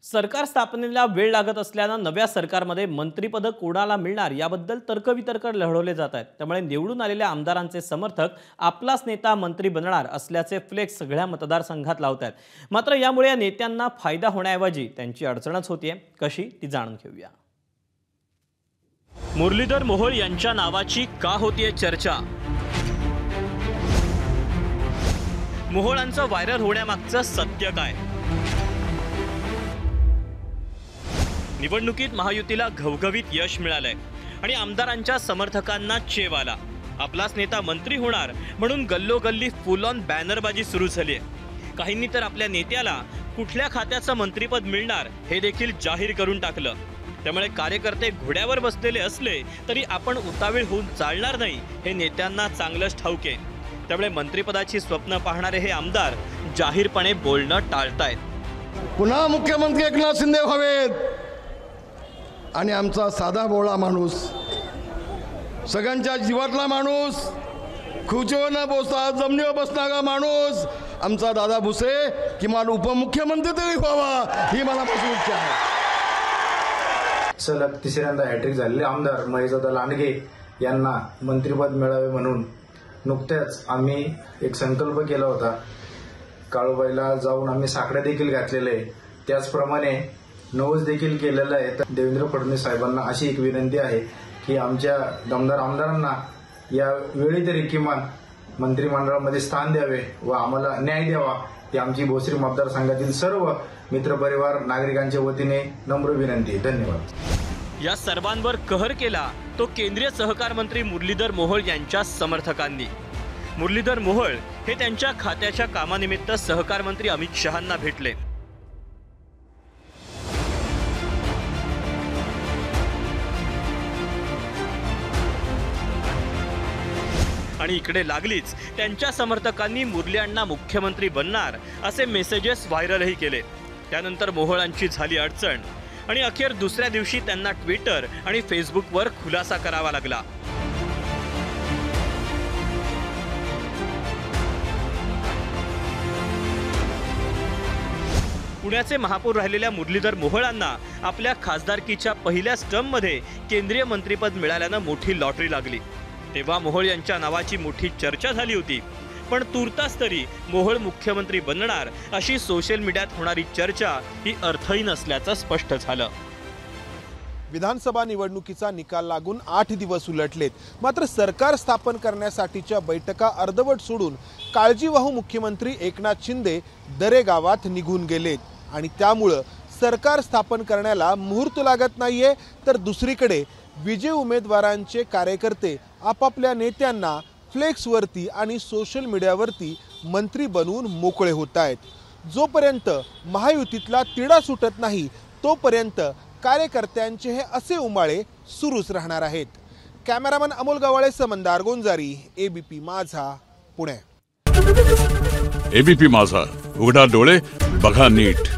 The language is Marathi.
सरकार स्थापनेला वेळ लागत असल्यानं नव्या सरकारमध्ये मंत्रिपद कोणाला मिळणार याबद्दल तर्कवितर्क लढवले जात आहेत। त्यामुळे निवडून आलेल्या आमदारांचे समर्थक आपलाच नेता मंत्री बनणार असल्याचे फ्लेक्स सगळ्या मतदारसंघात लावत आहेत। मात्र यामुळे या नेत्यांना फायदा होण्याऐवजी त्यांची अडचणच होतीये। कशी ती जाणून घेऊया। मुरलीधर मोहोळ यांच्या नावाची का होतीये चर्चा? मोहोळांचं व्हायरल होण्यामागचं सत्य काय? निवडणुकीत महायुतीला घवघवीत यश मिळालंय आणि आमदारांच्या समर्थकांना चेव आला। आपलाच नेता मंत्री होणार म्हणून गल्लोगल्ली फुल ऑन बॅनरबाजी सुरू झाली आहे। काहींनी तर आपल्या नेत्याला कुठल्या खात्याचं मंत्रिपद मिळणार हे देखील जाहीर करून टाकलं। त्यामुळे कार्यकर्ते घोड्यावर बसलेले असले तरी आपण उतावीळ होऊन चालणार नाही हे नेत्यांना चांगलंच ठाऊक आहे। त्यामुळे मंत्रिपदाची स्वप्न पाहणारे हे आमदार जाहीरपणे बोलणं टाळतायत। पुन्हा मुख्यमंत्री एकनाथ शिंदे व्हावेत आणि आमचा साधा भोळा माणूस, सगळ्यांच्या जीवातला माणूस, खुर्चीवर न बसता जमिनीवर बसणारा माणूस आमचा दादा भुसे किमान उपमुख्यमंत्री तरी व्हावा ही मला इच्छा आहे। सलग तिसऱ्यांदा हॅट्रिक झालेले आमदार महेशदादा लांडगे यांना मंत्रिपद मिळावे म्हणून नुकत्याच आम्ही एक संकल्प केला होता। काळूबाईला जाऊन आम्ही साकडे देखील घातलेले, त्याचप्रमाणे नवस देखील केलेला आहे। तर देवेंद्र फडणवीस साहेबांना अशी एक विनंती आहे की आमच्या दमदार आमदारांना या वेळी तरी किमान मंत्रिमंडळामध्ये स्थान द्यावे व आम्हाला न्याय द्यावा ही आमची भोसरी मतदारसंघातील सर्व मित्रपरिवार नागरिकांच्या वतीने नम्र विनंती। धन्यवाद। या सर्वांवर कहर केला तो केंद्रीय सहकार मंत्री मुरलीधर मोहोळ यांच्या समर्थकांनी। मुरलीधर मोहोळ हे त्यांच्या खात्याच्या कामानिमित्त सहकार मंत्री अमित शहांना भेटले आणि इकडे लागलीच त्यांच्या समर्थकांनी मुरली अण्णा मुख्यमंत्री बनणार असे मेसेजेस व्हायरलही केले। त्यानंतर मोहोळांची झाली अडचण आणि अखेर दुसऱ्या दिवशी त्यांना ट्विटर आणि फेसबुकवर खुलासा करावा लागला। पुण्याचे महापौर राहिलेल्या मुरलीधर मोहोळांना आपल्या खासदारकीच्या पहिल्याच टर्ममध्ये केंद्रीय मंत्रिपद मिळाल्यानं मोठी लॉटरी लागली। तेव्हा मोहोळ यांच्या नावाची मोठी चर्चा झाली होती, पण तुर्तास तरी मोहोळ मुख्यमंत्री बनणार अशी सोशल मीडियात होणारी चर्चा ही अर्थहीन असल्याचं स्पष्ट झालं। विधानसभा निवडणुकीचा निकाल लागून 8 दिवस उलटलेत, मात्र सरकार स्थापन करण्यासाठीच्या बैठका अर्धवट सोडून काळजीवाहू मुख्यमंत्री एकनाथ शिंदे दरेगावात निघून गेलेत आणि त्यामुळे सरकार स्थापन करण्याला मुहूर्त लागत नाहीये। तर दुसरीकडे विजयी उमेदवारांचे कार्यकर्ते आपापल्या नेत्यांना फ्लेक्सवरती आणि सोशल मीडियावरती मंत्री बनवून मोकळे होत आहेत। जोपर्यंत महायुतीतला तिढा सुटत नाही तोपर्यंत कार्यकर्त्यांचे हे असे उमाळे सुरूच राहणार आहेत। कॅमेरामन अमोल गवाळेसह मंदार गोंजारी, एबीपी माझा, पुणे। एबीपी माझा, उघडा डोळे बघा नीट।